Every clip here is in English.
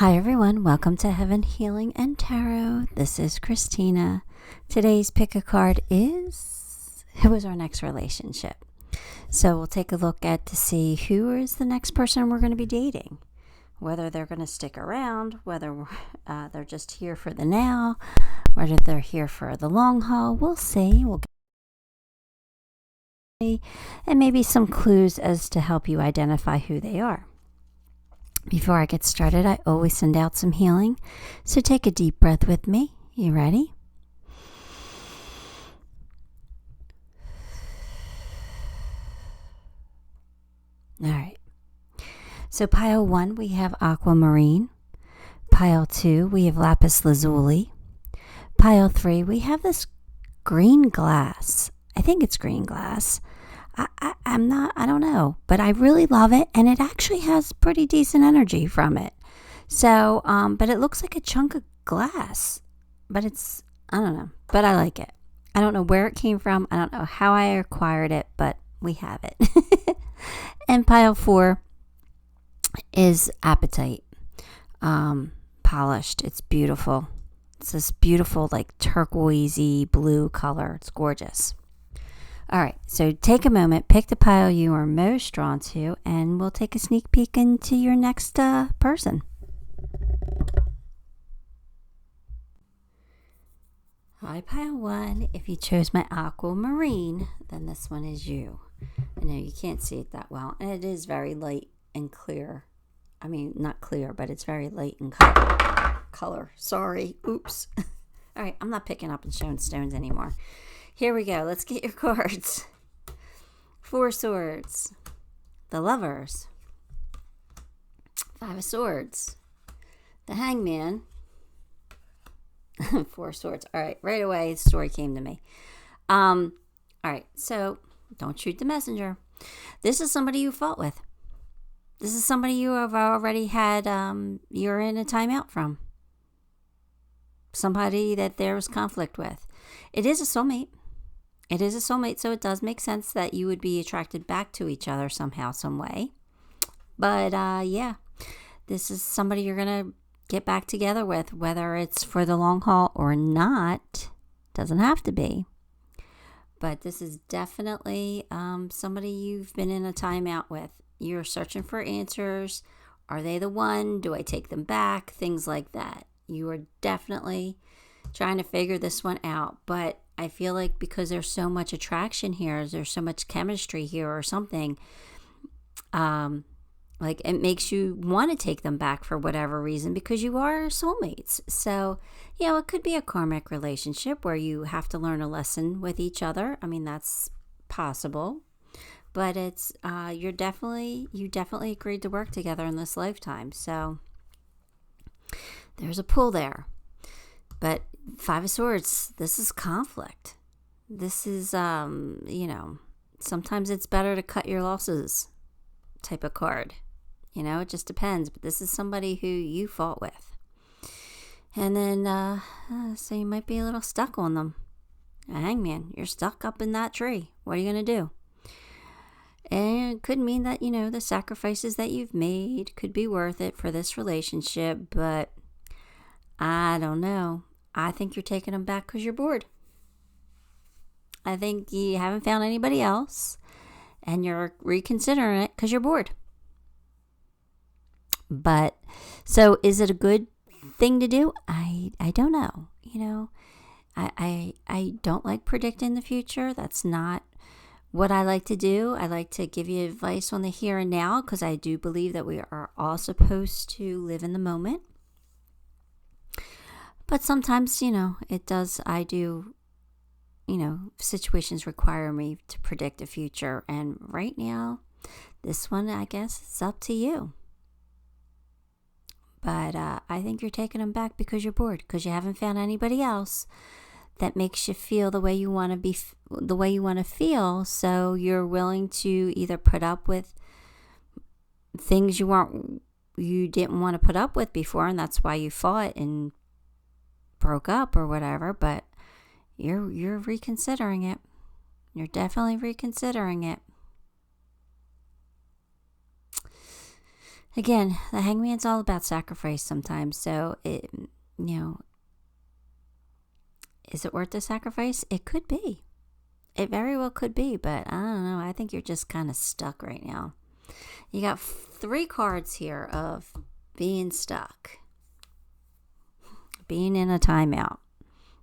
Hi everyone, welcome to Heaven Healing and Tarot. This is Christina. Today's pick a card is who is our next relationship. So we'll take a look at to see who is the next person we're going to be dating. Whether they're going to stick around, whether they're just here for the now, whether they're here for the long haul. We'll see. We'll get and maybe some clues as to help you identify who they are. Before I get started, I always send out some healing. So take a deep breath with me. You ready? All right. So pile 1, we have Aquamarine. Pile 2, we have Lapis Lazuli. Pile 3, we have this green glass. I think it's green glass. I don't know, but I really love it, and it actually has pretty decent energy from it. So, but it looks like a chunk of glass, but I don't know, but I like it. I don't know where it came from. I don't know how I acquired it, but we have it. And pile 4 is Apatite, polished. It's beautiful. It's this beautiful, like turquoisey blue color. It's gorgeous. All right, so take a moment, pick the pile you are most drawn to, and we'll take a sneak peek into your next person. Hi, pile 1. If you chose my Aquamarine, then this one is you. I know you can't see it that well, and it is very light and clear. I mean, not clear, but it's very light in color. Sorry, oops. All right, I'm not picking up and showing stones anymore. Here we go. Let's get your cards. 4 Swords. The Lovers. 5 of Swords. The Hangman. 4 Swords. All right. Right away, the story came to me. All right. So, don't shoot the messenger. This is somebody you fought with. This is somebody you have already had, you're in a timeout from. Somebody that there was conflict with. It is a soulmate. It is a soulmate, so it does make sense that you would be attracted back to each other somehow, some way. But, yeah, this is somebody you're going to get back together with, whether it's for the long haul or not. Doesn't have to be. But this is definitely somebody you've been in a timeout with. You're searching for answers. Are they the one? Do I take them back? Things like that. You are definitely trying to figure this one out. But I feel like because there's so much attraction here, there's so much chemistry here or something, like it makes you want to take them back for whatever reason because you are soulmates. So, it could be a karmic relationship where you have to learn a lesson with each other. I mean, that's possible. But it's you definitely agreed to work together in this lifetime. So there's a pull there. But 5 of Swords, this is conflict. This is, sometimes it's better to cut your losses type of card. It just depends. But this is somebody who you fought with. And then, so you might be a little stuck on them. A hangman, you're stuck up in that tree. What are you going to do? And it could mean that, the sacrifices that you've made could be worth it for this relationship. But I don't know. I think you're taking them back because you're bored. I think you haven't found anybody else and you're reconsidering it because you're bored. But, so is it a good thing to do? I don't know. I don't like predicting the future. That's not what I like to do. I like to give you advice on the here and now because I do believe that we are all supposed to live in the moment. But sometimes, situations require me to predict the future. And right now, this one, I guess, is up to you. But I think you're taking them back because you're bored, because you haven't found anybody else that makes you feel the way you want to be, the way you want to feel. So you're willing to either put up with things you didn't want to put up with before, and that's why you fought and broke up or whatever, but you're reconsidering it. You're definitely reconsidering it. Again, the Hangman's all about sacrifice sometimes. So, is it worth the sacrifice? It could be. It very well could be, but I don't know. I think you're just kind of stuck right now. You got 3 cards here of being stuck, being in a timeout,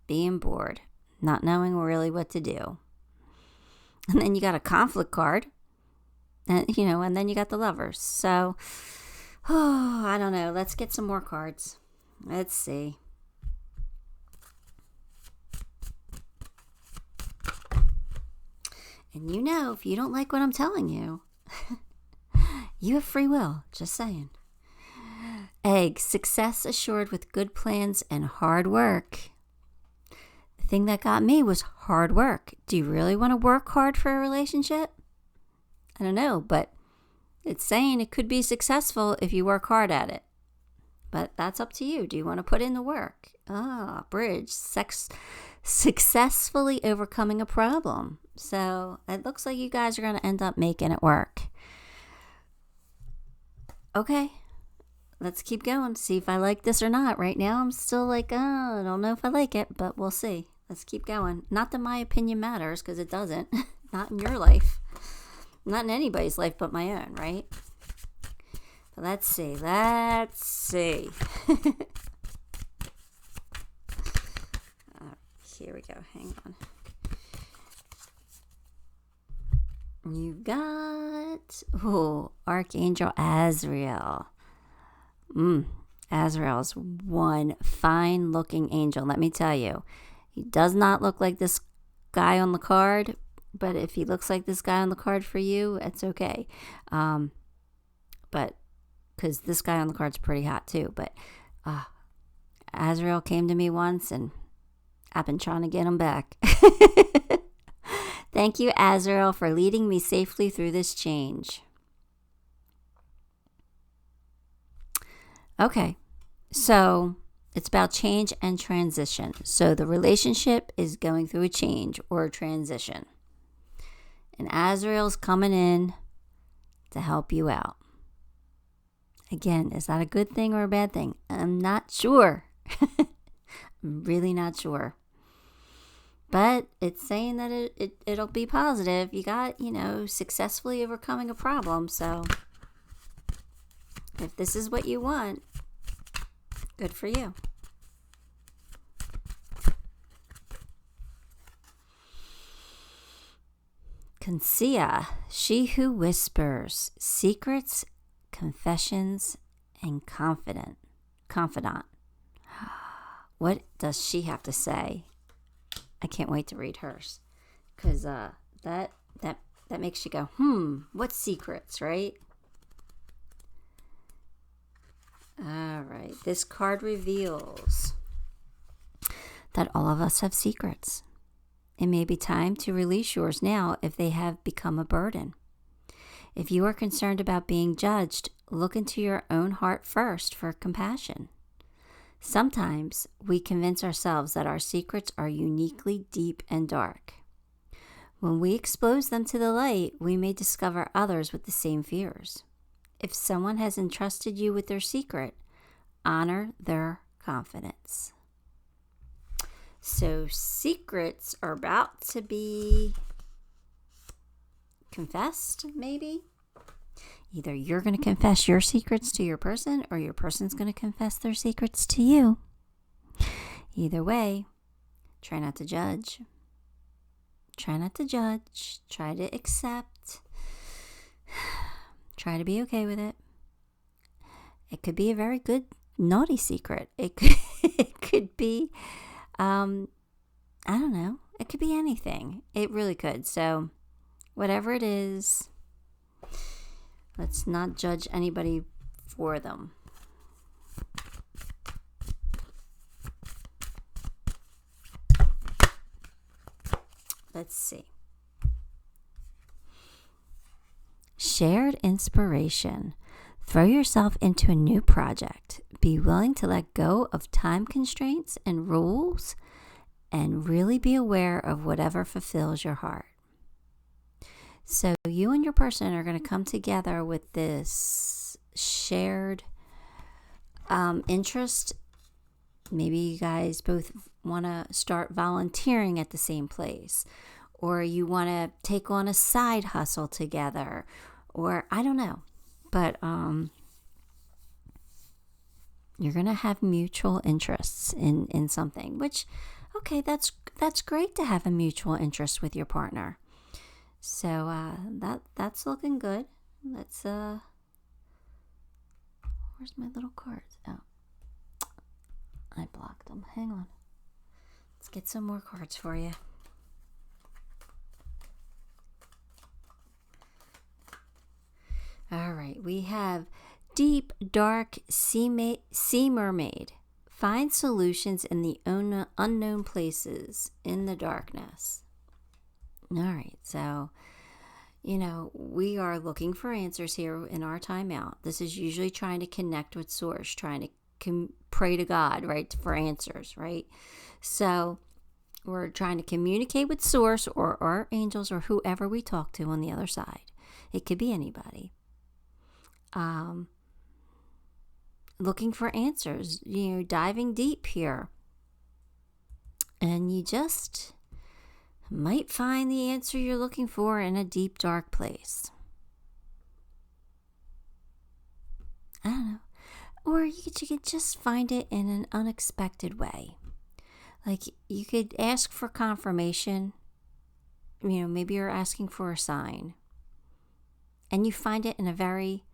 being bored, not knowing really what to do. And then you got a conflict card, and then you got the Lovers. So, I don't know. Let's get some more cards. Let's see. And if you don't like what I'm telling you, you have free will. Just saying. Egg, success assured with good plans and hard work. The thing that got me was hard work. Do you really want to work hard for a relationship? I don't know, but it's saying it could be successful if you work hard at it. But that's up to you. Do you want to put in the work? Bridge, successfully overcoming a problem. So it looks like you guys are going to end up making it work. Okay, let's keep going. See if I like this or not. Right now, I'm still like, I don't know if I like it, but we'll see. Let's keep going. Not that my opinion matters, because it doesn't. Not in your life. Not in anybody's life but my own, right? But let's see. Here we go. Hang on. You've got, Archangel Azrael. Azrael's one fine-looking angel. Let me tell you, he does not look like this guy on the card, but if he looks like this guy on the card for you, it's okay. But because this guy on the card's pretty hot too. But Azrael came to me once, and I've been trying to get him back. Thank you, Azrael, for leading me safely through this change. Okay, so it's about change and transition. So the relationship is going through a change or a transition. And Azrael's coming in to help you out. Again, is that a good thing or a bad thing? I'm not sure. I'm really not sure. But it's saying that it'll be positive. You got, successfully overcoming a problem. So if this is what you want, good for you. Consia, she who whispers, secrets, confessions, and confidant. What does she have to say? I can't wait to read hers, because that makes you go, what secrets, right? All right, this card reveals that all of us have secrets. It may be time to release yours now if they have become a burden. If you are concerned about being judged, look into your own heart first for compassion. Sometimes we convince ourselves that our secrets are uniquely deep and dark. When we expose them to the light, we may discover others with the same fears. If someone has entrusted you with their secret, honor their confidence. So secrets are about to be confessed, maybe? Either you're going to confess your secrets to your person, or your person's going to confess their secrets to you. Either way, try not to judge. Try not to judge. Try to accept. Try to be okay with it. It could be a very good naughty secret. It could be, I don't know. It could be anything. It really could. So whatever it is, let's not judge anybody for them. Let's see. Shared inspiration. Throw yourself into a new project. Be willing to let go of time constraints and rules, and really be aware of whatever fulfills your heart. So you and your person are going to come together with this shared interest. Maybe you guys both want to start volunteering at the same place, or you want to take on a side hustle together, or I don't know. But you're going to have mutual interests in something, which, okay, that's great to have a mutual interest with your partner. So that's looking good. Let's where's my little cards? Oh, I blocked them. Hang on. Let's get some more cards for you. All right, we have Deep, Dark Sea Mermaid. Find solutions in the unknown places in the darkness. All right, so, we are looking for answers here in our time out. This is usually trying to connect with Source, trying to pray to God, right, for answers, right? So we're trying to communicate with Source or our angels or whoever we talk to on the other side. It could be anybody. Looking for answers, diving deep here. And you just might find the answer you're looking for in a deep, dark place. I don't know. Or you could just find it in an unexpected way. Like you could ask for confirmation. Maybe you're asking for a sign. And you find it in a very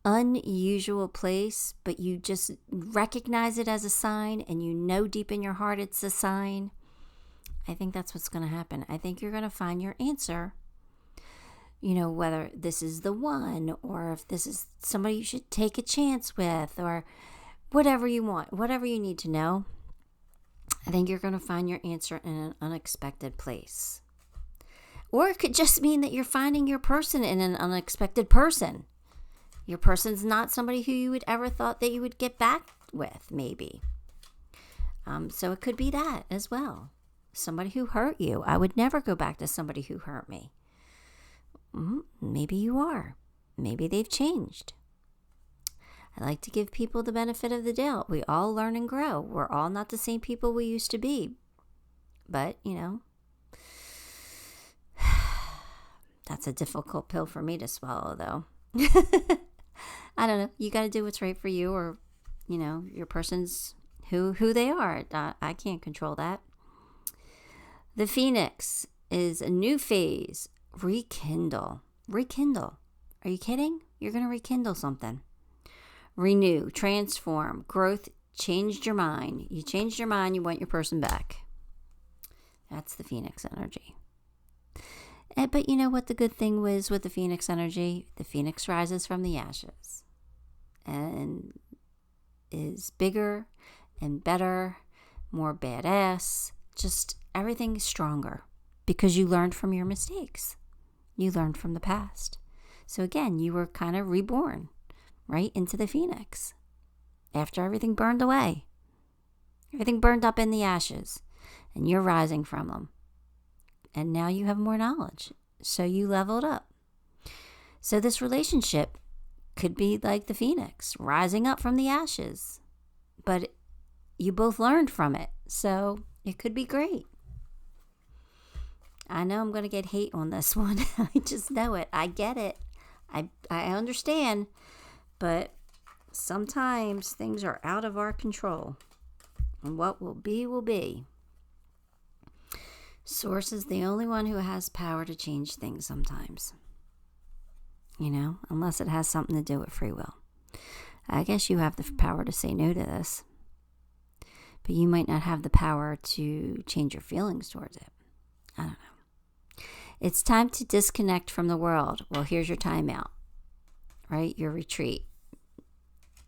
unusual place, but you just recognize it as a sign and deep in your heart it's a sign. I think that's what's going to happen. I think you're going to find your answer, whether this is the one or if this is somebody you should take a chance with or whatever you want, whatever you need to know. I think you're going to find your answer in an unexpected place. Or it could just mean that you're finding your person in an unexpected person. Your person's not somebody who you would ever thought that you would get back with, maybe. So it could be that as well. Somebody who hurt you. I would never go back to somebody who hurt me. Maybe you are. Maybe they've changed. I like to give people the benefit of the doubt. We all learn and grow. We're all not the same people we used to be. But, that's a difficult pill for me to swallow, though. I don't know. You got to do what's right for you, or, your person's who they are. I can't control that. The Phoenix is a new phase. Rekindle. Are you kidding? You're going to rekindle something. Renew, transform, growth, changed your mind. You changed your mind, you want your person back. That's the Phoenix energy. But you know what the good thing was with the Phoenix energy? The Phoenix rises from the ashes and is bigger and better, more badass, just everything stronger because you learned from your mistakes. You learned from the past. So again, you were kind of reborn right into the Phoenix after everything burned away. Everything burned up in the ashes and you're rising from them. And now you have more knowledge. So you leveled up. So this relationship could be like the Phoenix, rising up from the ashes. But you both learned from it. So it could be great. I know I'm going to get hate on this one. I just know it. I get it. I understand. But sometimes things are out of our control. And what will be, will be. Source is the only one who has power to change things sometimes. Unless it has something to do with free will. I guess you have the power to say no to this. But you might not have the power to change your feelings towards it. I don't know. It's time to disconnect from the world. Well, here's your timeout, right? Your retreat.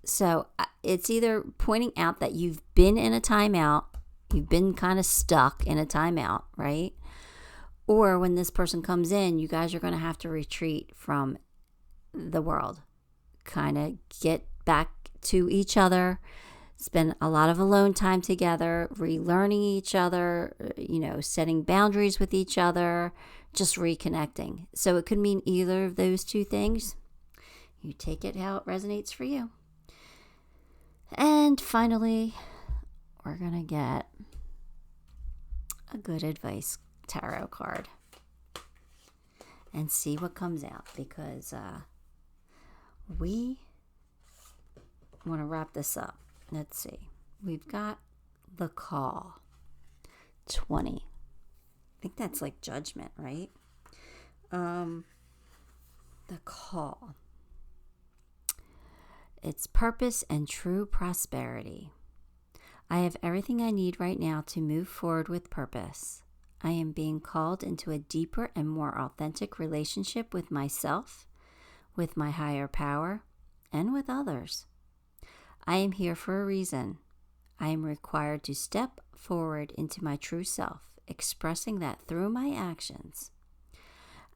So it's either pointing out that you've been in a timeout. You've been kind of stuck in a timeout, right? Or when this person comes in, you guys are going to have to retreat from the world. Kind of get back to each other. Spend a lot of alone time together. Relearning each other. Setting boundaries with each other. Just reconnecting. So it could mean either of those two things. You take it how it resonates for you. And finally, we're going to get a good advice tarot card and see what comes out, because we want to wrap this up. Let's see. We've got the Call 20. I think that's like judgment, right? The Call. It's purpose and true prosperity. I have everything I need right now to move forward with purpose. I am being called into a deeper and more authentic relationship with myself, with my higher power, and with others. I am here for a reason. I am required to step forward into my true self, expressing that through my actions.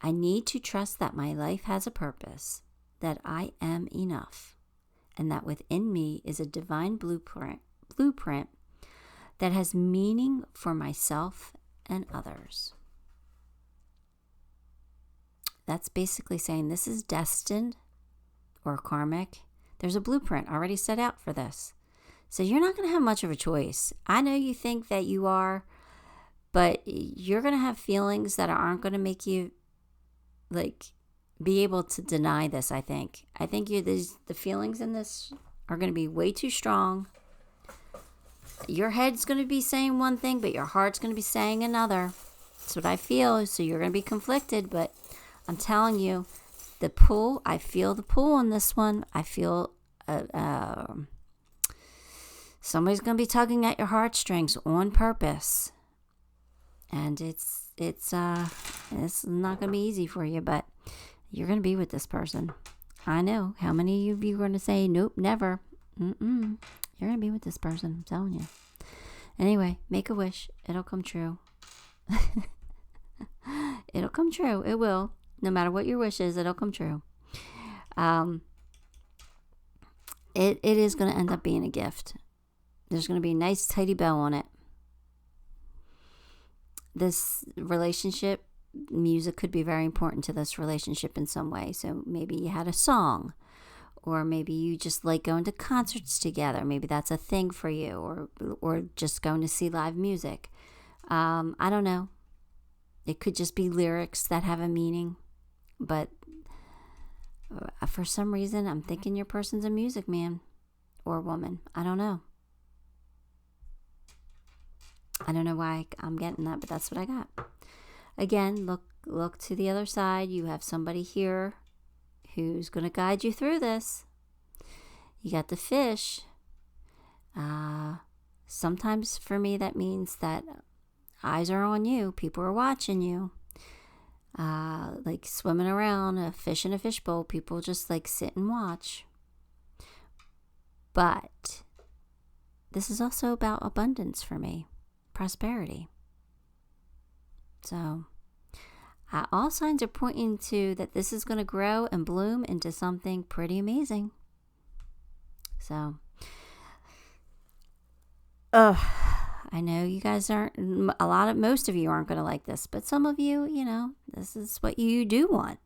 I need to trust that my life has a purpose, that I am enough, and that within me is a divine blueprint that has meaning for myself and others. That's basically saying this is destined or karmic. There's a blueprint already set out for this. So you're not going to have much of a choice. I know you think that you are, but you're going to have feelings that aren't going to make you be able to deny this, I think. I think the feelings in this are going to be way too strong. Your head's going to be saying one thing, but your heart's going to be saying another. That's what I feel. So you're going to be conflicted, but I'm telling you, the pull, I feel the pull on this one. I feel somebody's going to be tugging at your heartstrings on purpose. And it's not going to be easy for you, but you're going to be with this person. I know. How many of you are going to say, nope, never? You're going to be with this person. I'm telling you. Anyway, make a wish. It'll come true. It'll come true. It will. No matter what your wish is, it'll come true. It is going to end up being a gift. There's going to be a nice tidy bow on it. This relationship, music could be very important to this relationship in some way. So maybe you had a song, or maybe you just like going to concerts together. Maybe that's a thing for you, or just going to see live music. I don't know. It could just be lyrics that have a meaning. But for some reason, I'm thinking your person's a music man or woman. I don't know. I don't know why I'm getting that, but that's what I got. Again, look to the other side. You have somebody here who's going to guide you through this. You got the Fish. Sometimes for me that means that eyes are on you. People are watching you. Like swimming around, a fish in a fishbowl. People just like sit and watch. But this is also about abundance for me. Prosperity. So all signs are pointing to that this is going to grow and bloom into something pretty amazing. So I know you guys most of you aren't going to like this, but some of you, this is what you do want.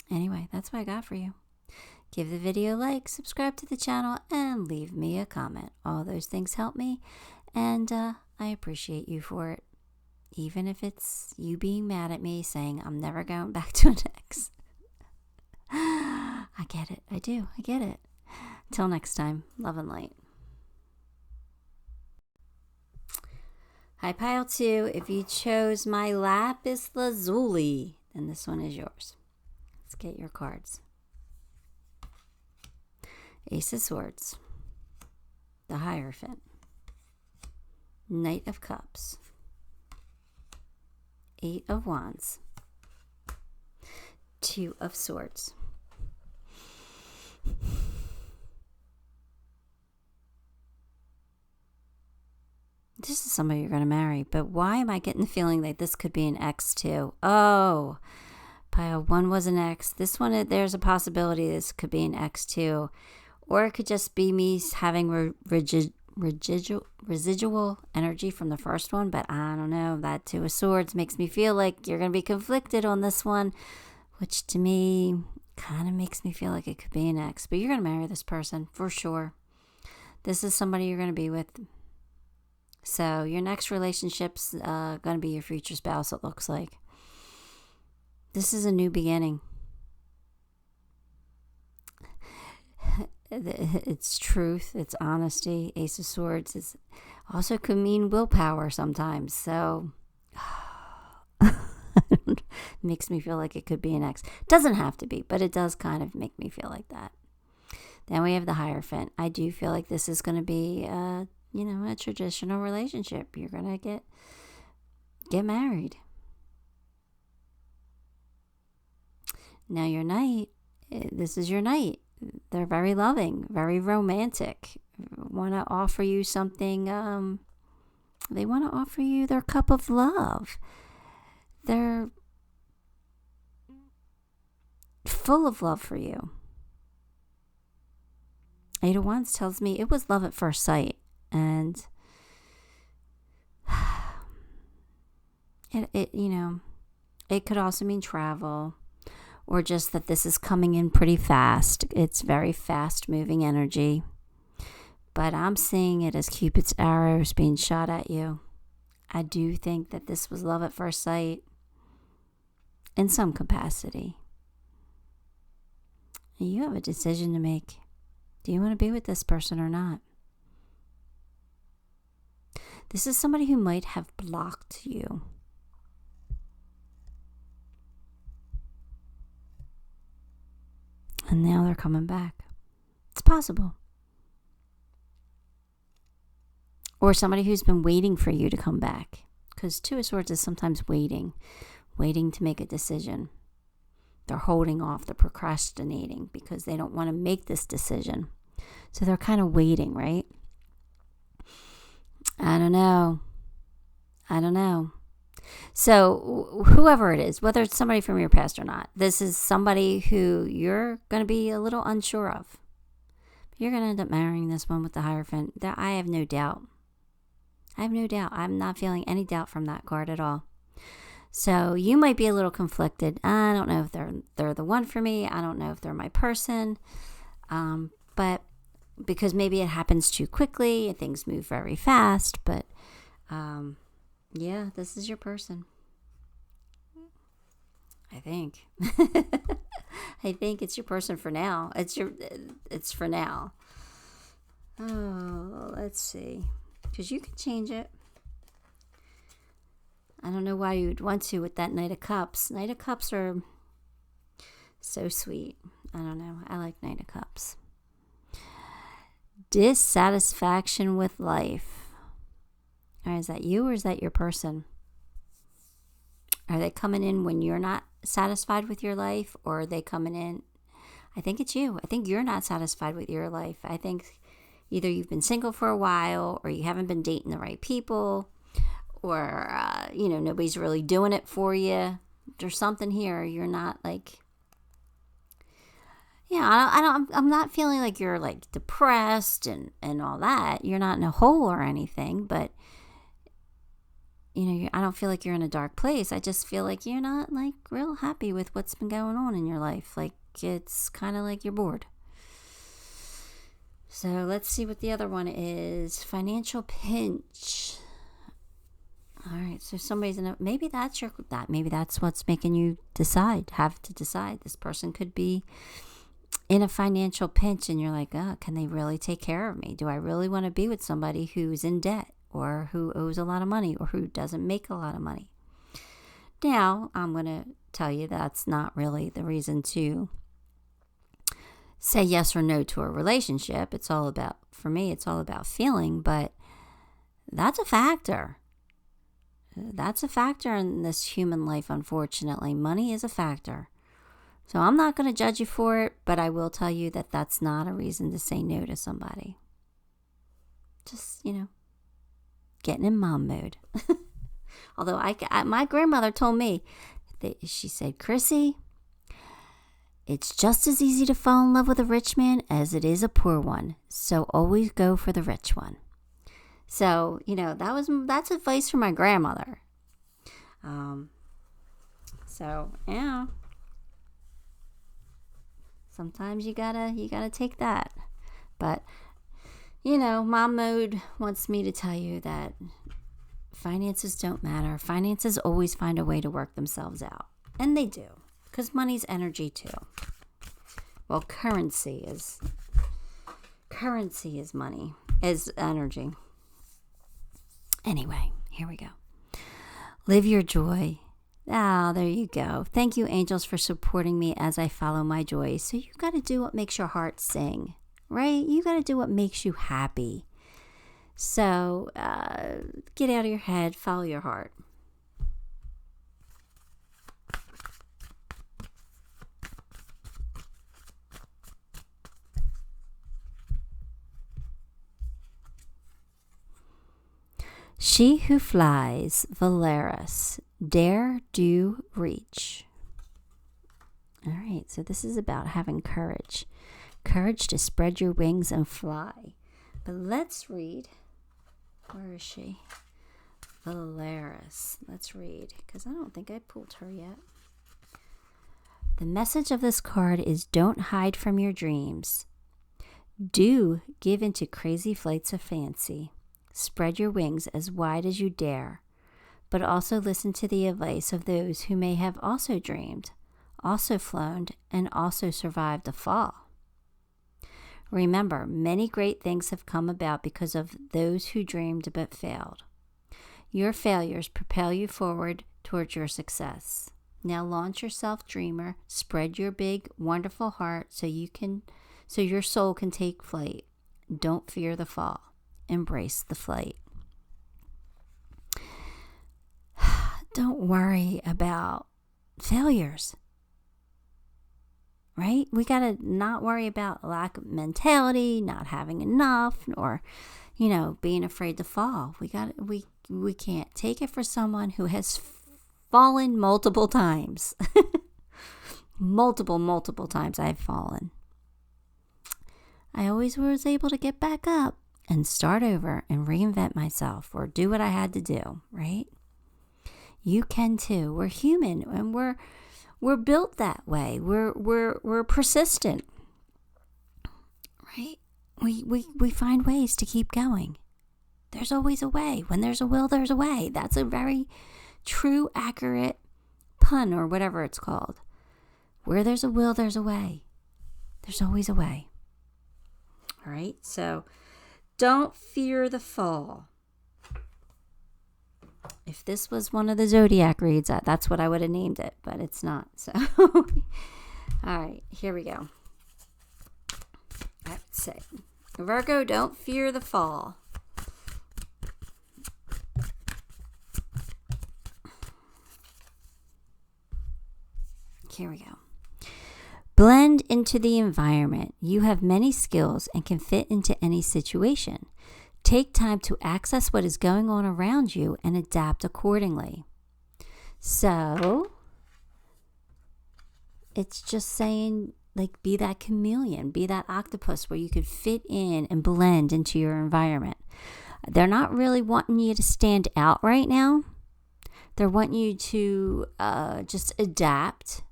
Anyway, that's what I got for you. Give the video a like, subscribe to the channel, and leave me a comment. All those things help me, and I appreciate you for it. Even if it's you being mad at me, saying I'm never going back to an ex. I get it. I do. I get it. Till next time, love and light. Hi, Pile 2. If you chose my Lapis Lazuli, then this one is yours. Let's get your cards. Ace of Swords, the Hierophant, Knight of Cups, 8 of Wands, 2 of Swords. This is somebody you're going to marry, but why am I getting the feeling that this could be an ex too? Oh, pile 1 was an ex. This one, there's a possibility this could be an ex too. Or it could just be me having residual energy from the first one. But I don't know. That 2 of Swords makes me feel like you're going to be conflicted on this one. which to me kind of makes me feel like it could be an ex. But you're going to marry this person for sure. This is somebody you're going to be with. So your next relationship's going to be your future spouse, it looks like. This is a new beginning. It's truth. It's honesty. Ace of Swords. It also could mean willpower sometimes. So makes me feel like it could be an ex. Doesn't have to be, but it does kind of make me feel like that. Then we have the Hierophant. I do feel like this is going to be, a traditional relationship. You're going to get married. Now your Knight, this is your Knight. They're very loving, very romantic. Want to offer you something. They want to offer you their cup of love. They're full of love for you. Eight of Wands tells me it was love at first sight. And it could also mean travel, or just that this is coming in pretty fast. It's very fast moving energy. But I'm seeing it as Cupid's arrows being shot at you. I do think that this was love at first sight in some capacity. You have a decision to make. Do you want to be with this person or not? This is somebody who might have blocked you. And now they're coming back. It's possible. Or somebody who's been waiting for you to come back. Because Two of Swords is sometimes waiting to make a decision. They're holding off, they're procrastinating because they don't want to make this decision. So they're kind of waiting, right? I don't know. So whoever it is, whether it's somebody from your past or not, this is somebody who you're going to be a little unsure of. You're going to end up marrying this one with the Hierophant. I have no doubt. I'm not feeling any doubt from that card at all. So you might be a little conflicted. I don't know if they're the one for me. I don't know if they're my person. But because maybe it happens too quickly and things move very fast. But yeah, this is your person. I think. I think it's your person for now. It's for now. Oh, let's see. Because you can change it. I don't know why you would want to with that Knight of Cups. Knight of Cups are so sweet. I don't know. I like Knight of Cups. Dissatisfaction with life. Or is that you or is that your person? Are they coming in when you're not satisfied with your life, or are they coming in? I think it's you. I think you're not satisfied with your life. I think either you've been single for a while, or you haven't been dating the right people, or nobody's really doing it for you. There's something here. You're not like, I'm not feeling like you're like depressed and all that. You're not in a hole or anything, but I don't feel like you're in a dark place. I just feel like you're not like real happy with what's been going on in your life. Like it's kind of like you're bored. So let's see what the other one is. Financial pinch. All right, so somebody's in a, maybe that's what's making you have to decide. This person could be in a financial pinch and you're like, oh, can they really take care of me? Do I really want to be with somebody who's in debt, or who owes a lot of money, or who doesn't make a lot of money? Now, I'm going to tell you that's not really the reason to say yes or no to a relationship. For me, it's all about feeling, but that's a factor. That's a factor in this human life, unfortunately. Money is a factor. So I'm not going to judge you for it, but I will tell you that that's not a reason to say no to somebody. Just, getting in mom mode. Although my grandmother told me, she said, Chrissy, it's just as easy to fall in love with a rich man as it is a poor one. So always go for the rich one. So, that's advice from my grandmother. So, yeah. Sometimes you gotta take that. But, mom mode wants me to tell you that finances don't matter. Finances always find a way to work themselves out. And they do. Because money's energy too. Well, currency is money, is energy. Anyway, here we go. Live your joy. Ah, there you go. Thank you, angels, for supporting me as I follow my joy. So you got to do what makes your heart sing, right? You got to do what makes you happy. So get out of your head, follow your heart. She who flies, 𝗕𝗨𝗧, dare, do, reach. All right, so this is about having courage. Courage to spread your wings and fly. But let's read. Where is she? 𝗕𝗨𝗧. Let's read, because I don't think I pulled her yet. The message of this card is don't hide from your dreams. Do give into crazy flights of fancy. Spread your wings as wide as you dare, but also listen to the advice of those who may have also dreamed, also flown, and also survived a fall. Remember, many great things have come about because of those who dreamed but failed. Your failures propel you forward towards your success. Now launch yourself, dreamer. Spread your big, wonderful heart so your soul can take flight. Don't fear the fall. Embrace the flight. Don't worry about failures, right? We got to not worry about lack of mentality, not having enough, or, being afraid to fall. We can't take it for someone who has fallen multiple times. multiple times I've fallen. I always was able to get back up and start over and reinvent myself or do what I had to do, right? You can too. We're human and we're built that way. We're persistent, right? We find ways to keep going. There's always a way. When there's a will, there's a way. That's a very true, accurate pun or whatever it's called. Where there's a will, there's a way. There's always a way. All right, so don't fear the fall. If this was one of the zodiac reads, that's what I would have named it, but it's not. So, all right, here we go. Let's say, Virgo, don't fear the fall. Here we go. Blend into the environment. You have many skills and can fit into any situation. Take time to access what is going on around you and adapt accordingly. So, it's just saying, be that chameleon, be that octopus where you could fit in and blend into your environment. They're not really wanting you to stand out right now. They're wanting you to just adapt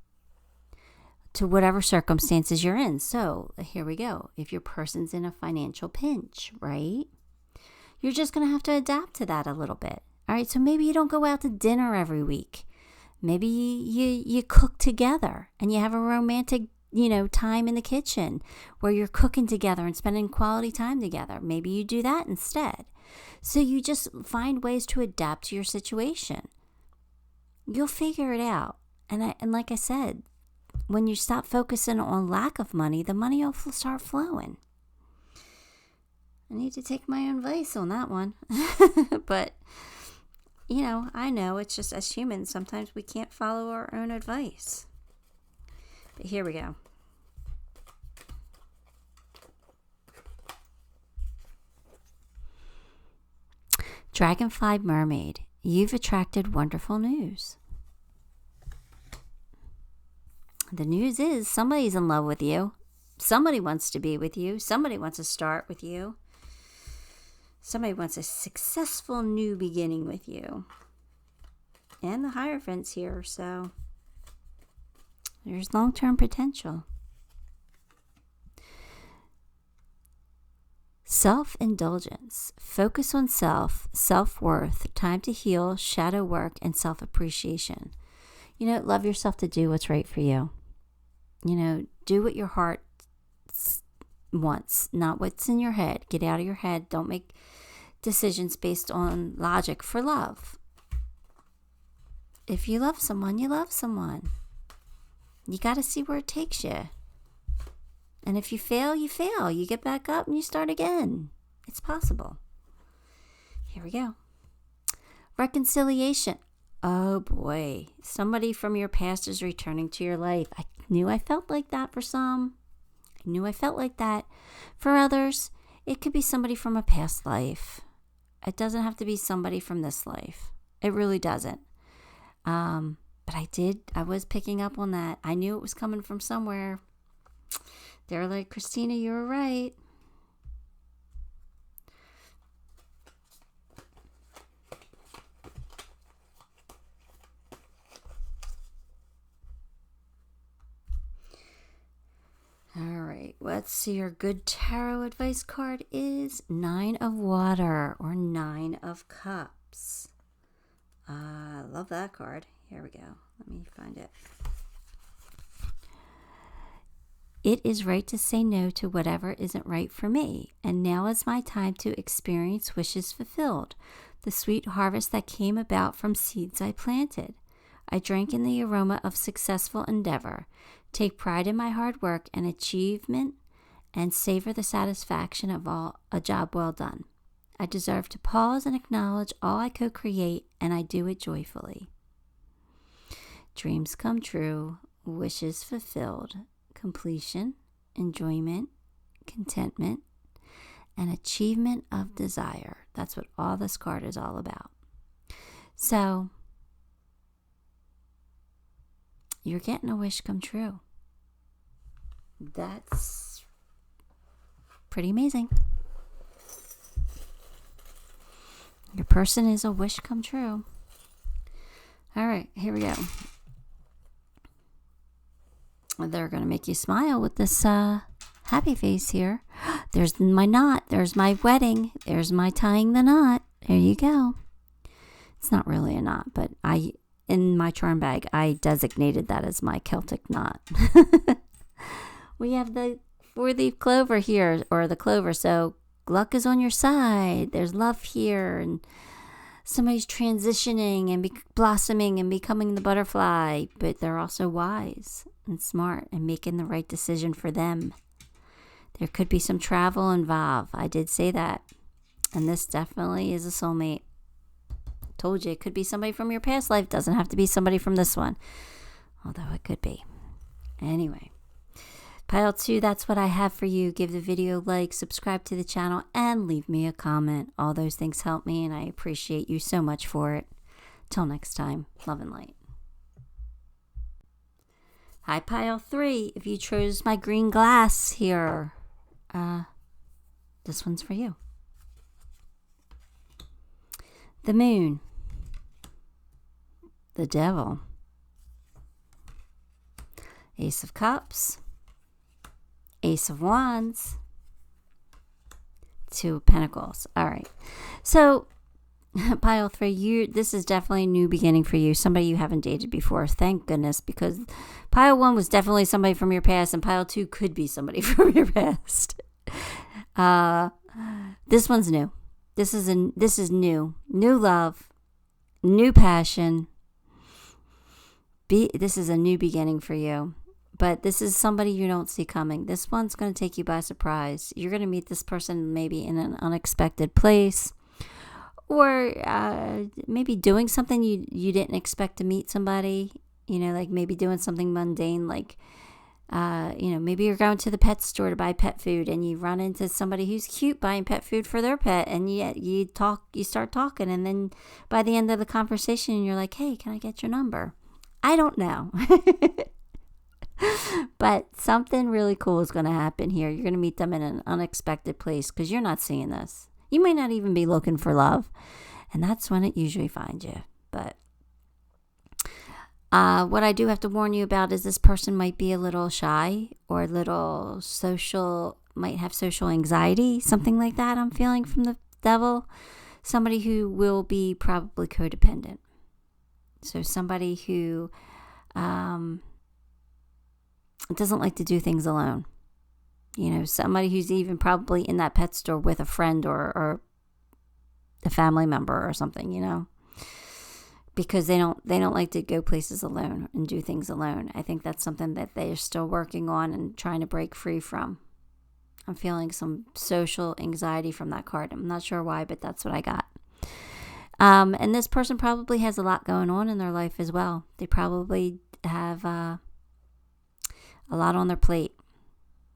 to whatever circumstances you're in. So here we go. If your person's in a financial pinch, right? You're just going to have to adapt to that a little bit. All right. So maybe you don't go out to dinner every week. Maybe you cook together and you have a romantic, time in the kitchen where you're cooking together and spending quality time together. Maybe you do that instead. So you just find ways to adapt to your situation. You'll figure it out. And like I said, when you stop focusing on lack of money, the money will start flowing. I need to take my own advice on that one. But, I know it's just as humans, sometimes we can't follow our own advice. But here we go. Dragonfly Mermaid, you've attracted wonderful news. The news is somebody's in love with you. Somebody wants to be with you. Somebody wants to start with you. Somebody wants a successful new beginning with you. And the Hierophant's here, so there's long-term potential. Self-indulgence. Focus on self, self-worth, time to heal, shadow work, and self-appreciation. Love yourself to do what's right for you. Do what your heart wants, not what's in your head. Get out of your head. Don't make decisions based on logic for love. If you love someone, you love someone. You got to see where it takes you. And if you fail, you fail. You get back up and you start again. It's possible. Here we go. Reconciliation. Oh boy. Somebody from your past is returning to your life. I knew I felt like that for some. I knew I felt like that. For others, it could be somebody from a past life. It doesn't have to be somebody from this life. It really doesn't. But I was picking up on that. I knew it was coming from somewhere. They're like, Christina, you were right. All right, let's see. Your good tarot advice card is 9 of Water or 9 of Cups. I love that card. Here we go. Let me find it. It is right to say no to whatever isn't right for me, and now is my time to experience wishes fulfilled, the sweet harvest that came about from seeds I planted. I drank in the aroma of successful endeavor, take pride in my hard work and achievement, and savor the satisfaction of a job well done. I deserve to pause and acknowledge all I co-create, and I do it joyfully. Dreams come true, wishes fulfilled, completion, enjoyment, contentment, and achievement of desire. That's what all this card is all about. So, you're getting a wish come true. That's pretty amazing. Your person is a wish come true. All right, here we go. They're going to make you smile with this happy face here. There's my knot. There's my wedding. There's my tying the knot. There you go. It's not really a knot, but in my charm bag, I designated that as my Celtic knot. We have the 4-leaf clover here, or the clover. So luck is on your side. There's love here, and somebody's transitioning and blossoming and becoming the butterfly, but they're also wise and smart and making the right decision for them. There could be some travel involved. I did say that. And this definitely is a soulmate. Told you, it could be somebody from your past life. Doesn't have to be somebody from this one. Although it could be. Anyway. Pile 2, that's what I have for you. Give the video a like, subscribe to the channel, and leave me a comment. All those things help me, and I appreciate you so much for it. Till next time, love and light. Hi, Pile 3. If you chose my green glass here, this one's for you. The Moon. The Devil. Ace of Cups. Ace of Wands. 2 of Pentacles. All right. So, Pile 3, this is definitely a new beginning for you. Somebody you haven't dated before. Thank goodness, because Pile 1 was definitely somebody from your past, and Pile 2 could be somebody from your past. This one's new. This is new. New love. New passion. This is a new beginning for you. But this is somebody you don't see coming. This one's going to take you by surprise. You're going to meet this person maybe in an unexpected place. Or maybe doing something you didn't expect to meet somebody. Like maybe doing something mundane. Like, maybe you're going to the pet store to buy pet food. And you run into somebody who's cute buying pet food for their pet. And yet you start talking. And then by the end of the conversation, you're like, hey, can I get your number? I don't know. But something really cool is going to happen here. You're going to meet them in an unexpected place because you're not seeing this. You may not even be looking for love, and that's when it usually finds you. But what I do have to warn you about is this person might be a little shy or a little social, might have social anxiety, something like that I'm feeling from the devil. Somebody who will be probably codependent. So somebody who doesn't like to do things alone. You know, somebody who's even probably in that pet store with a friend or a family member or something, you know, because they don't like to go places alone and do things alone. I think that's something that they're still working on and trying to break free from. I'm feeling some social anxiety from that card. I'm not sure why, but that's what I got. And this person probably has a lot going on in their life as well. They probably have a lot on their plate.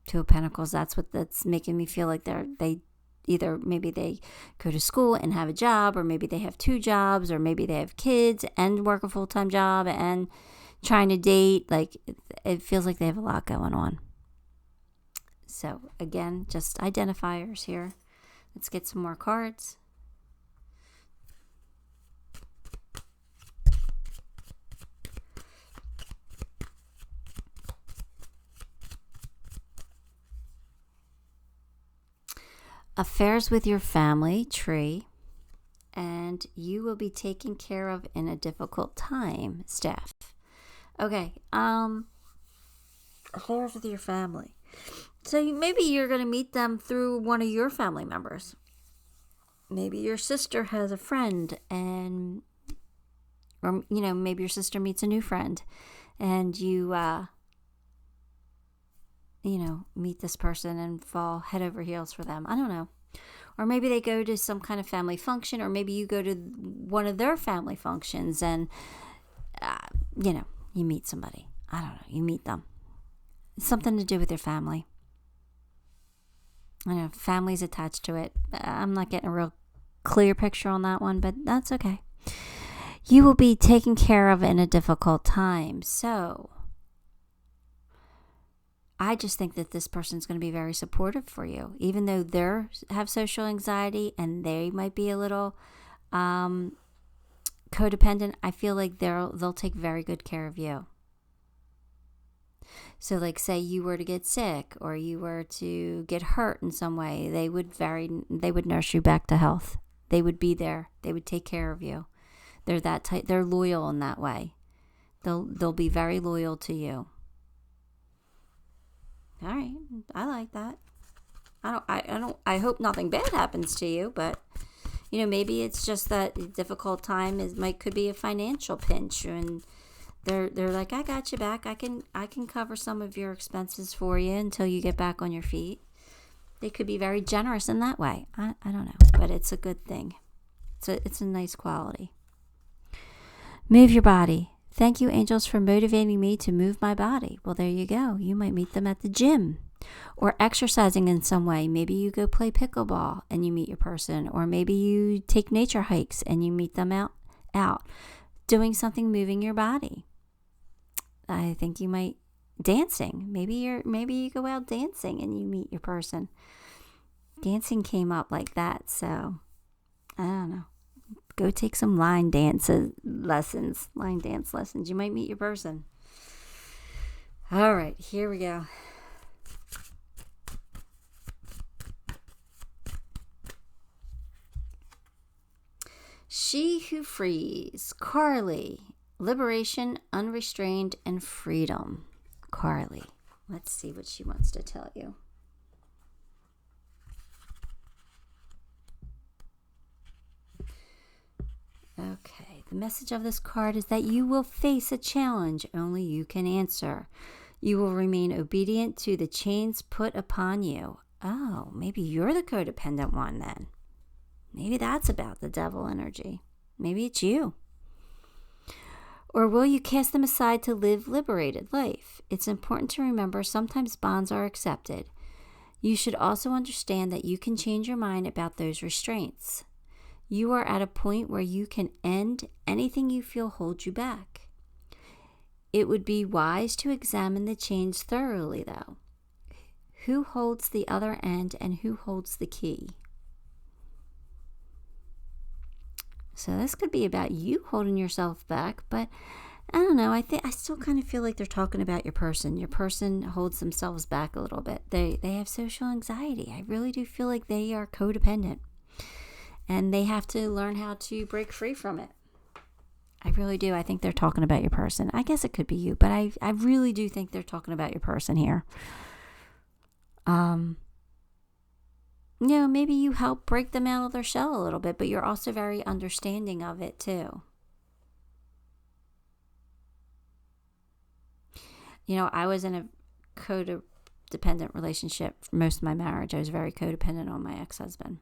Two of Pentacles, that's making me feel like they either maybe they go to school and have a job, or maybe they have two jobs, or maybe they have kids and work a full-time job and trying to date. Like, it feels like they have a lot going on. So again, just identifiers here. Let's get some more cards. Affairs with your family, tree, and you will be taken care of in a difficult time, staff. Okay, affairs with your family. So maybe you're going to meet them through one of your family members. Maybe your sister has a friend, or maybe your sister meets a new friend, and you meet this person and fall head over heels for them. I don't know. Or maybe they go to some kind of family function, or maybe you go to one of their family functions and, you meet somebody. I don't know. You meet them. It's something to do with your family. I know family's attached to it. I'm not getting a real clear picture on that one, but that's okay. You will be taken care of in a difficult time. So I just think that this person's going to be very supportive for you, even though they have social anxiety and they might be a little codependent. I feel like they'll take very good care of you. So, like, say you were to get sick or you were to get hurt in some way, they would nurse you back to health. They would be there. They would take care of you. They're that type. They're loyal in that way. They'll be very loyal to you. All right, I like that. I hope nothing bad happens to you, but maybe it's just that difficult time could be a financial pinch, and they're like, I got you back. I can cover some of your expenses for you until you get back on your feet. They could be very generous in that way. I don't know, but it's a good thing. It's a nice quality. Move your body. Thank you, angels, for motivating me to move my body. Well, there you go. You might meet them at the gym or exercising in some way. Maybe you go play pickleball and you meet your person, or maybe you take nature hikes and you meet them out doing something, moving your body. I think you might dancing. Maybe you go out dancing and you meet your person. Dancing came up like that, so I don't know. Go take some line dance lessons. You might meet your person. All right, here we go. She who frees. Carly. Liberation, unrestrained, and freedom. Carly. Let's see what she wants to tell you. Okay, the message of this card is that you will face a challenge only you can answer. You will remain obedient to the chains put upon you. Oh, maybe you're the codependent one then. Maybe that's about the devil energy. Maybe it's you. Or will you cast them aside to live liberated life? It's important to remember sometimes bonds are accepted. You should also understand that you can change your mind about those restraints. You are at a point where you can end anything you feel holds you back. It would be wise to examine the chains thoroughly, though. Who holds the other end and who holds the key? So this could be about you holding yourself back, but I don't know. I still kind of feel like they're talking about your person. Your person holds themselves back a little bit. They have social anxiety. I really do feel like they are codependent, and they have to learn how to break free from it. I really do. I think they're talking about your person. I guess it could be you, but I really do think they're talking about your person here. Maybe you help break them out of their shell a little bit, but you're also very understanding of it too. I was in a codependent relationship for most of my marriage. I was very codependent on my ex-husband.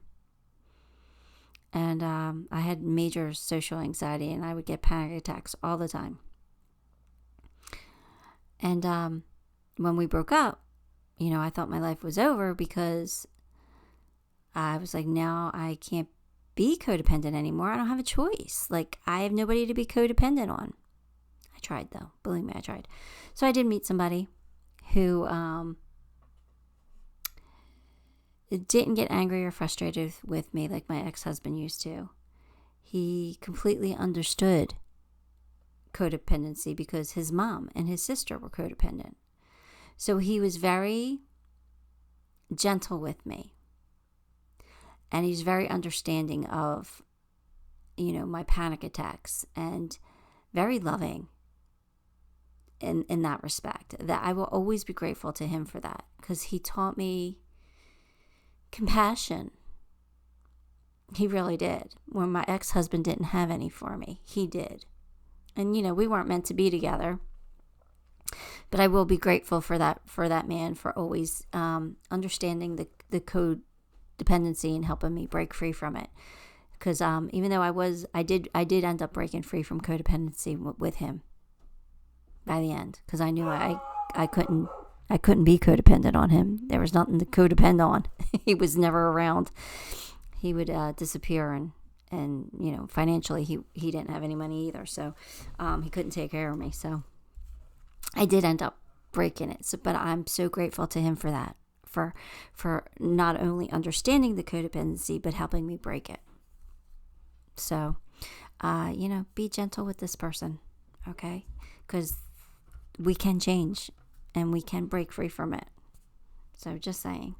And I had major social anxiety, and I would get panic attacks all the time. And when we broke up, I thought my life was over because I was like, now I can't be codependent anymore. I don't have a choice. Like, I have nobody to be codependent on. I tried, though. Believe me, I tried. So I did meet somebody who didn't get angry or frustrated with me like my ex-husband used to. He completely understood codependency because his mom and his sister were codependent. So he was very gentle with me. And he's very understanding of, my panic attacks, and very loving in that respect. That I will always be grateful to him for that, because he taught me compassion. He really did. When my ex-husband didn't have any for me, he did. And we weren't meant to be together. But I will be grateful for that man for always understanding the codependency and helping me break free from it. Because even though I did end up breaking free from codependency with him by the end, because I knew I couldn't be codependent on him. There was nothing to codepend on. He was never around. He would disappear, and financially he didn't have any money either, so he couldn't take care of me. So I did end up breaking it. But I'm so grateful to him for that, for not only understanding the codependency but helping me break it. So, be gentle with this person, okay? Because we can change and we can break free from it. So just saying.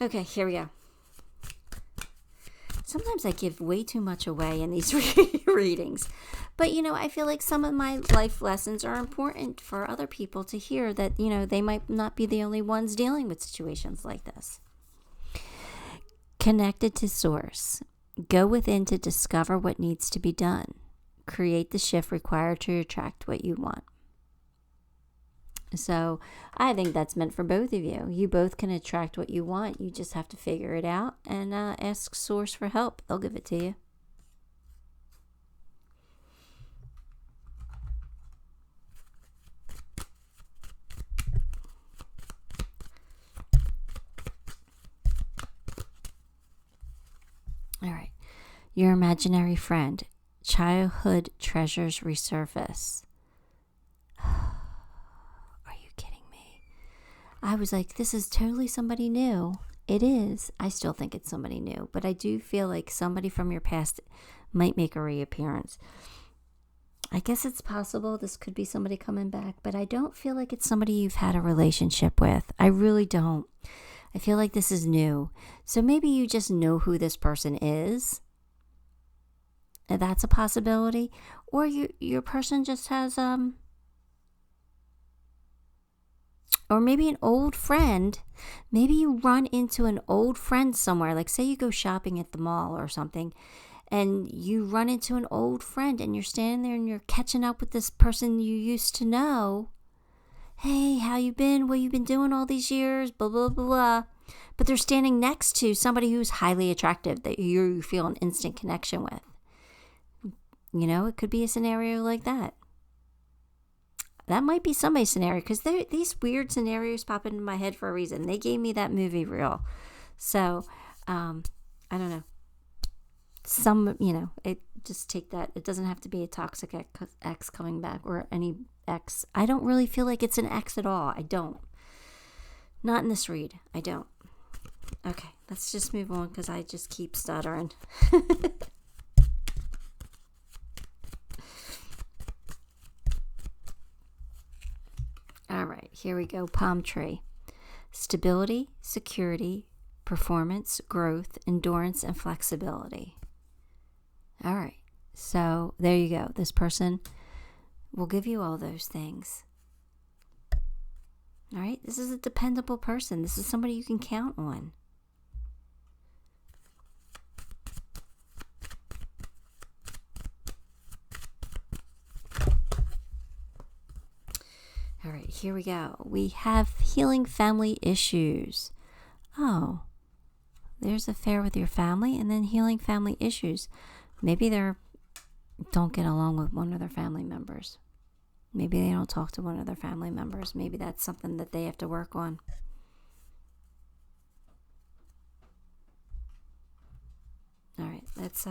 Okay, here we go. Sometimes I give way too much away in these readings. But, I feel like some of my life lessons are important for other people to hear, that, they might not be the only ones dealing with situations like this. Connected to source. Go within to discover what needs to be done. Create the shift required to attract what you want. So I think that's meant for both of you. You both can attract what you want. You just have to figure it out and ask source for help. They'll give it to you. All right. Your imaginary friend. Childhood treasures resurface. I was like, this is totally somebody new. It is. I still think it's somebody new, but I do feel like somebody from your past might make a reappearance. I guess it's possible this could be somebody coming back, but I don't feel like it's somebody you've had a relationship with. I really don't. I feel like this is new. So maybe you just know who this person is. That's a possibility. Or your person just has or maybe an old friend. Maybe you run into an old friend somewhere. Like, say you go shopping at the mall or something, and you run into an old friend, and you're standing there and you're catching up with this person you used to know. Hey, how you been? What you been doing all these years? Blah, blah, blah, blah. But they're standing next to somebody who's highly attractive that you feel an instant connection with. It could be a scenario like that. That might be somebody's scenario, because these weird scenarios pop into my head for a reason. They gave me that movie reel. So, I don't know. Just take that. It doesn't have to be a toxic ex coming back or any ex. I don't really feel like it's an ex at all. I don't. Not in this read. I don't. Okay, let's just move on, because I just keep stuttering. here we go. Palm tree. Stability, security, performance, growth, endurance, and flexibility. All right. So there you go. This person will give you all those things. All right. This is a dependable person. This is somebody you can count on. All right, here we go. We have healing family issues. Oh, there's affair with your family and then healing family issues. Maybe they don't get along with one of their family members. Maybe they don't talk to one of their family members. Maybe that's something that they have to work on. All right, let's,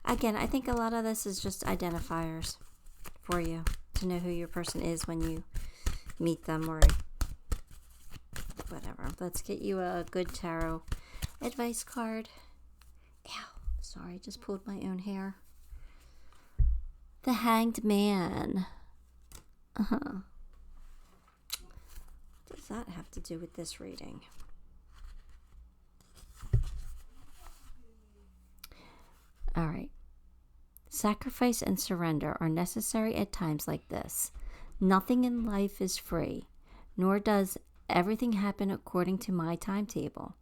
again, I think a lot of this is just identifiers for you to know who your person is when you meet them or whatever. Let's get you a good tarot advice card. Ow, sorry, just pulled my own hair. The Hanged Man. What does that have to do with this reading? All right. Sacrifice and surrender are necessary at times like this. Nothing in life is free, nor does everything happen according to my timetable.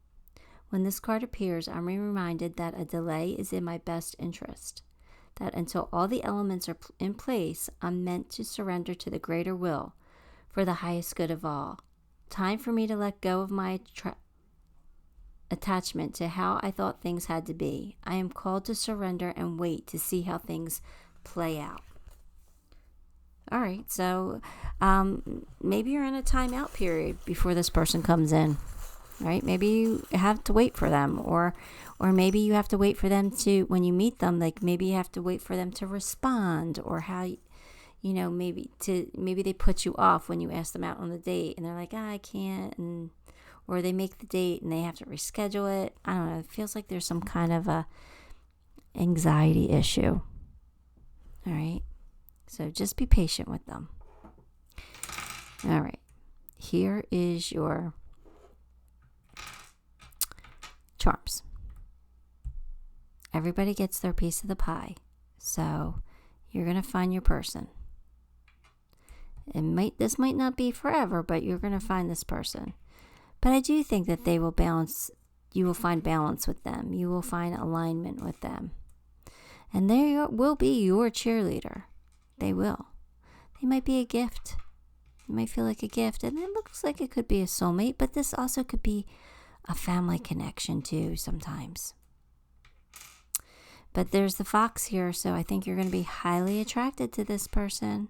When this card appears, I'm reminded that a delay is in my best interest, that until all the elements are in place, I'm meant to surrender to the greater will for the highest good of all. Time for me to let go of my attachment to how I thought things had to be. I am called to surrender and wait to see how things play out. All right, so maybe you're in a timeout period before this person comes in, right? Maybe you have to wait for them, or maybe you have to wait for them to, when you meet them, like maybe you have to wait for them to respond, or how, maybe they put you off when you ask them out on the date, and they're like, I can't, or they make the date and they have to reschedule it. I don't know. It feels like there's some kind of a anxiety issue. All right. So just be patient with them. All right. Here is your charms. Everybody gets their piece of the pie. So you're going to find your person. This might not be forever, but you're going to find this person. But I do think that they will balance, you will find balance with them. You will find alignment with them. And they will be your cheerleader. They will. They might be a gift. You might feel like a gift. And it looks like it could be a soulmate, but this also could be a family connection too sometimes. But there's the fox here, so I think you're going to be highly attracted to this person.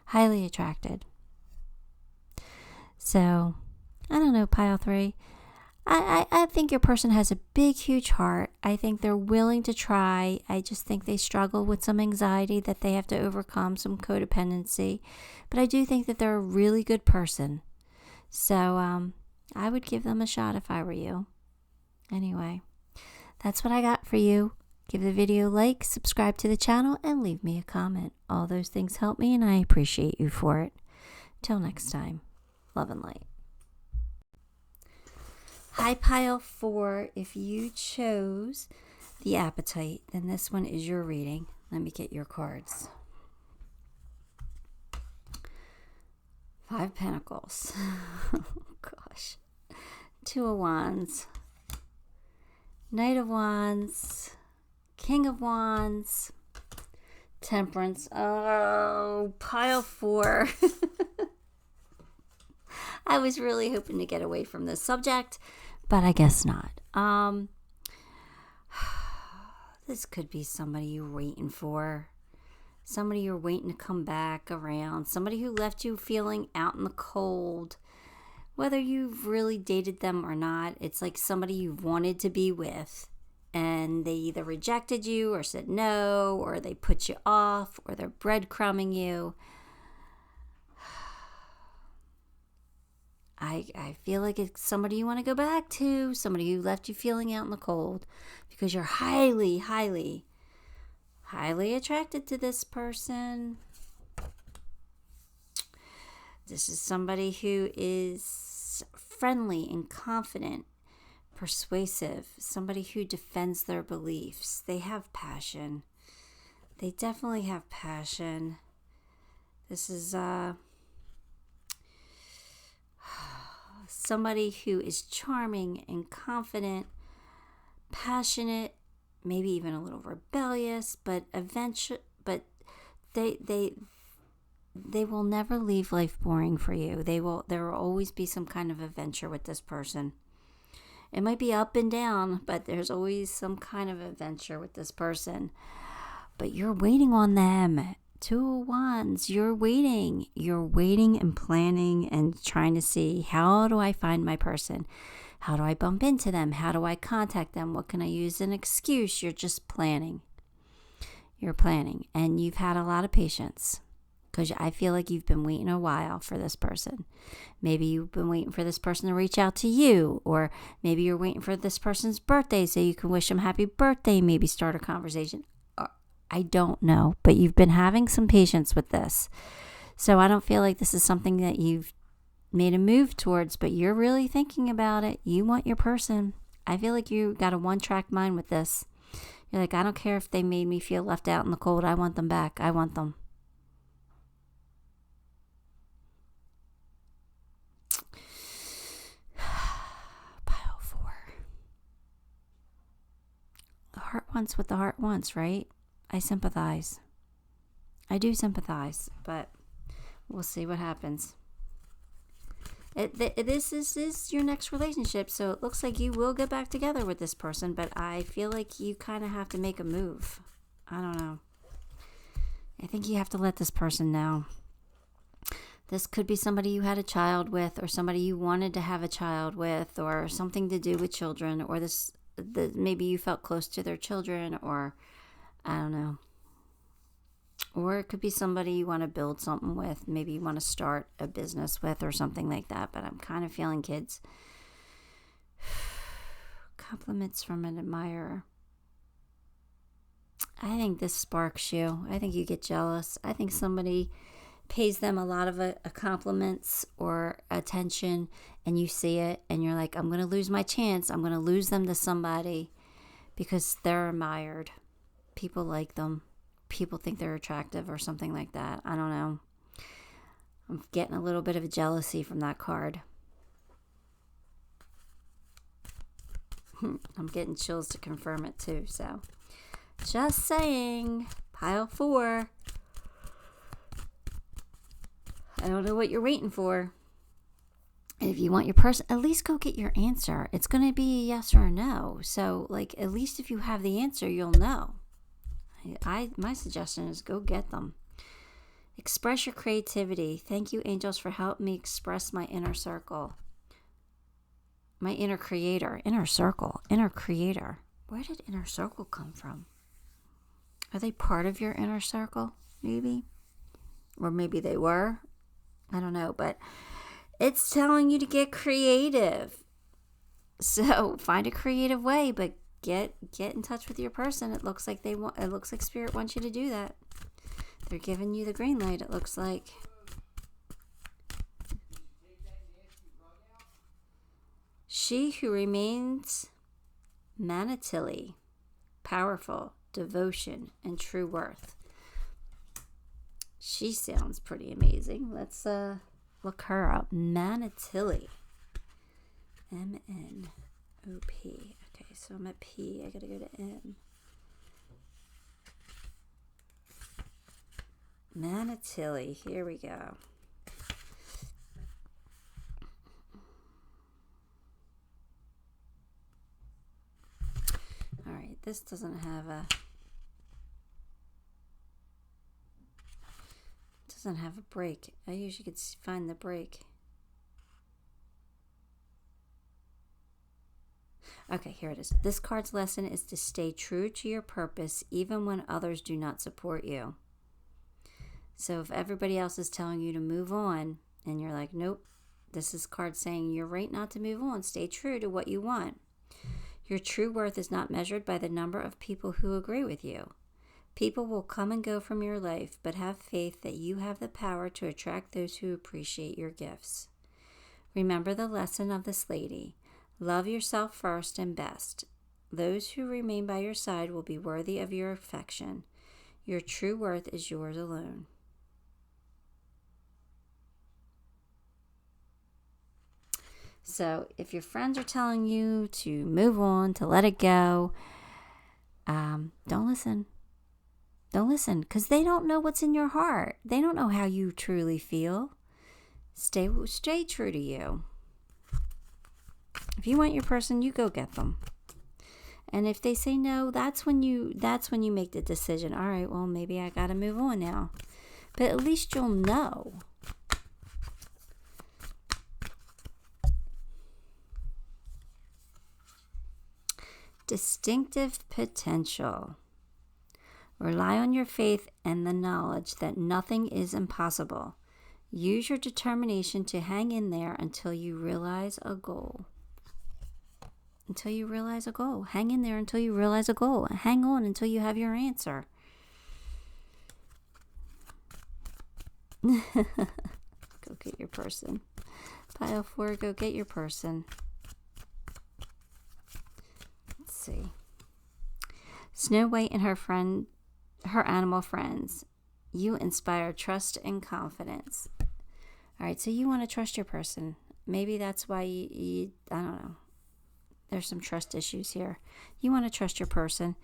Highly attracted. So I don't know, pile 3. I think your person has a big, huge heart. I think they're willing to try. I just think they struggle with some anxiety that they have to overcome, some codependency. But I do think that they're a really good person. So I would give them a shot if I were you. Anyway, that's what I got for you. Give the video a like, subscribe to the channel, and leave me a comment. All those things help me, and I appreciate you for it. Till next time, love and light. Hi, pile 4. If you chose the Apatite, then this one is your reading. Let me get your cards. 5 Pentacles. Oh, gosh. 2 of Wands. Knight of Wands. King of Wands. Temperance. Oh, pile 4. I was really hoping to get away from this subject, but I guess not. This could be somebody you're waiting for. Somebody you're waiting to come back around. Somebody who left you feeling out in the cold. Whether you've really dated them or not, it's like somebody you've wanted to be with. And they either rejected you or said no, or they put you off, or they're breadcrumbing you. I feel like it's somebody you want to go back to, somebody who left you feeling out in the cold, because you're highly, highly, highly attracted to this person. This is somebody who is friendly and confident, persuasive, somebody who defends their beliefs. They have passion. They definitely have passion. This is somebody who is charming and confident, passionate, maybe even a little rebellious, but they will never leave life boring for you. There will always be some kind of adventure with this person. It might be up and down, but there's always some kind of adventure with this person. But you're waiting on them. 2 of Wands, you're waiting. You're waiting and planning and trying to see, how do I find my person? How do I bump into them? How do I contact them? What can I use as an excuse? You're just planning. You're planning. And you've had a lot of patience, because I feel like you've been waiting a while for this person. Maybe you've been waiting for this person to reach out to you, or maybe you're waiting for this person's birthday so you can wish them happy birthday, maybe start a conversation. I don't know, but you've been having some patience with this. So I don't feel like this is something that you've made a move towards, but you're really thinking about it. You want your person. I feel like you got a one-track mind with this. You're like, I don't care if they made me feel left out in the cold. I want them back. I want them. Pile 4. The heart wants what the heart wants, right? I sympathize. I do sympathize, but we'll see what happens. This is your next relationship, so it looks like you will get back together with this person, but I feel like you kind of have to make a move. I don't know. I think you have to let this person know. This could be somebody you had a child with, or somebody you wanted to have a child with, or something to do with children, or maybe you felt close to their children, or I don't know. Or it could be somebody you want to build something with. Maybe you want to start a business with or something like that. But I'm kind of feeling, kids, compliments from an admirer. I think this sparks you. I think you get jealous. I think somebody pays them a lot of compliments or attention, and you see it and you're like, I'm going to lose my chance. I'm going to lose them to somebody because they're admired. People like them. People think they're attractive or something like that. I don't know. I'm getting a little bit of a jealousy from that card. I'm getting chills to confirm it too. So, just saying. Pile 4. I don't know what you're waiting for. If you want your person, at least go get your answer. It's going to be a yes or a no. So, at least if you have the answer, you'll know. My suggestion is go get them. Express your creativity. Thank you, angels, for helping me express my inner circle. My inner creator. Inner circle. Inner creator. Where did inner circle come from? Are they part of your inner circle? Maybe. Or maybe they were. I don't know. But it's telling you to get creative. So find a creative way, but get in touch with your person. It looks like Spirit wants you to do that. They're giving you the green light, it looks like. She who remains Manatili, powerful, devotion, and true worth. She sounds pretty amazing. Let's look her up. Manatili. M-N-O-P. Okay, so I'm at P. I gotta go to M. Manatili. Here we go. All right, this doesn't have a break. I usually could find the break. Okay, here it is. This card's lesson is to stay true to your purpose even when others do not support you. So if everybody else is telling you to move on and you're like, nope, this is card saying you're right not to move on. Stay true to what you want. Your true worth is not measured by the number of people who agree with you. People will come and go from your life, but have faith that you have the power to attract those who appreciate your gifts. Remember the lesson of this lady. Love yourself first and best. Those who remain by your side will be worthy of your affection. Your true worth is yours alone. So if your friends are telling you to move on, to let it go, don't listen. Don't listen, because they don't know what's in your heart. They don't know how you truly feel. Stay true to you. If you want your person, you go get them. And if they say no, that's when you make the decision. All right, well, maybe I got to move on now. But at least you'll know. Distinctive potential. Rely on your faith and the knowledge that nothing is impossible. Use your determination to hang in there until you realize a goal. Until you realize a goal. Hang in there until you realize a goal. Hang on until you have your answer. Go get your person. Pile 4, go get your person. Let's see. Snow White and her animal friends. You inspire trust and confidence. All right, so you want to trust your person. Maybe that's why you I don't know. There's some trust issues here. You want to trust your person,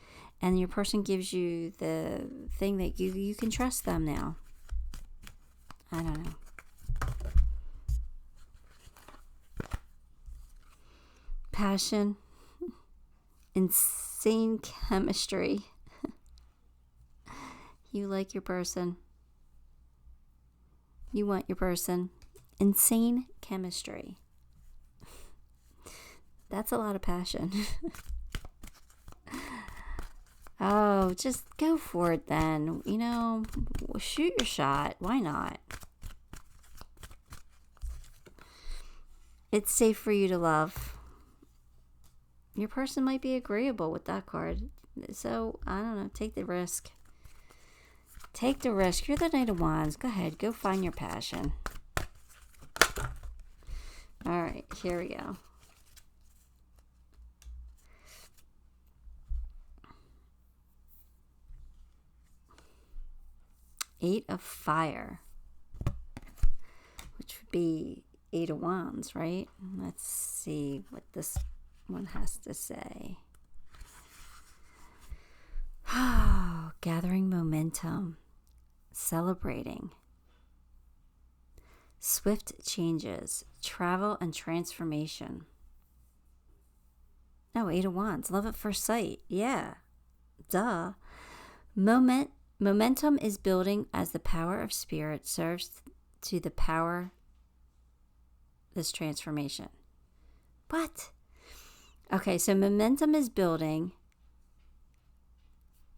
and your person gives you the thing that you can trust them now. I don't know. Passion. Insane chemistry. You like your person. You want your person. Insane chemistry. That's a lot of passion. Oh, just go for it then. You know, shoot your shot. Why not? It's safe for you to love. Your person might be agreeable with that card. So, I don't know. Take the risk. Take the risk. You're the Knight of Wands. Go ahead. Go find your passion. All right. Here we go. Eight of Fire. Which would be 8 of Wands, right? Let's see what this one has to say. Oh, gathering momentum. Celebrating. Swift changes. Travel and transformation. Oh, 8 of Wands. Love at first sight. Yeah. Duh. Momentum is building as the power of spirit serves to the power this transformation. What? Okay, so momentum is building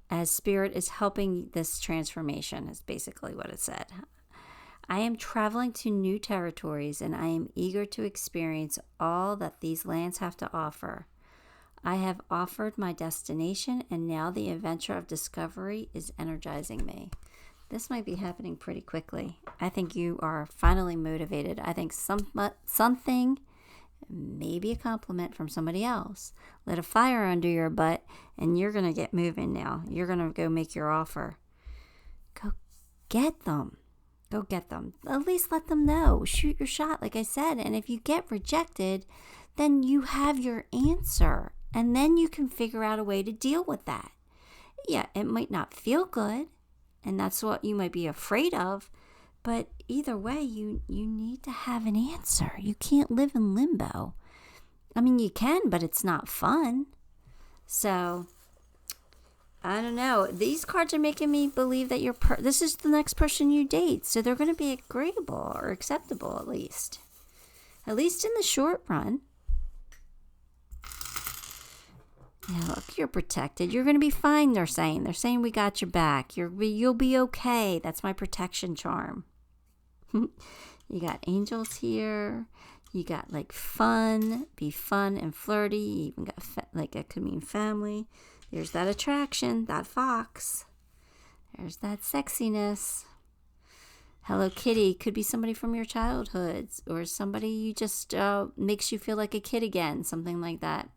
as spirit is helping this transformation, is basically what it said. I am traveling to new territories and I am eager to experience all that these lands have to offer. I have offered my destination and now the adventure of discovery is energizing me. This might be happening pretty quickly. I think you are finally motivated. I think something, maybe a compliment from somebody else, lit a fire under your butt and you're going to get moving now. You're going to go make your offer. Go get them. Go get them. At least let them know. Shoot your shot, like I said. And if you get rejected, then you have your answer. And then you can figure out a way to deal with that. Yeah, it might not feel good. And that's what you might be afraid of. But either way, you need to have an answer. You can't live in limbo. I mean, you can, but it's not fun. So, I don't know. These cards are making me believe that this is the next person you date. So they're going to be agreeable or acceptable at least. At least in the short run. Yeah, look, you're protected. You're going to be fine, they're saying. They're saying we got your back. You'll be okay. That's my protection charm. You got angels here. You got like fun. Be fun and flirty. You even got like it could mean family. There's that attraction, that fox. There's that sexiness. Hello Kitty could be somebody from your childhood, or somebody you just makes you feel like a kid again, something like that.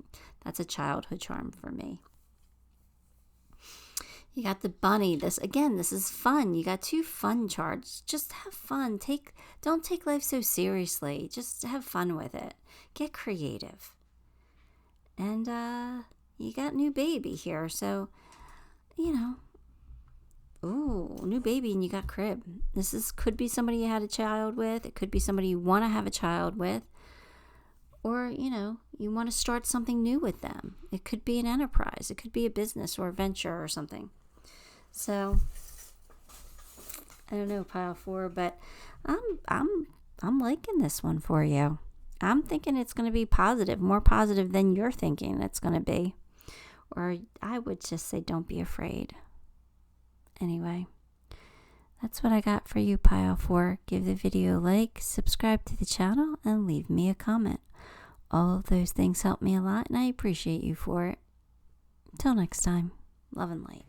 That's a childhood charm for me. You got the bunny. This is fun. You got 2 fun charts. Just have fun. Don't take life so seriously. Just have fun with it. Get creative. And you got new baby here, so ooh, new baby, and you got crib. Could be somebody you had a child with. It could be somebody you want to have a child with. Or, you want to start something new with them. It could be an enterprise. It could be a business or a venture or something. So, I don't know, pile 4, but I'm liking this one for you. I'm thinking it's going to be positive, more positive than you're thinking it's going to be. Or I would just say don't be afraid. Anyway, that's what I got for you, pile 4. Give the video a like, subscribe to the channel, and leave me a comment. All of those things help me a lot, and I appreciate you for it. Till next time, love and light.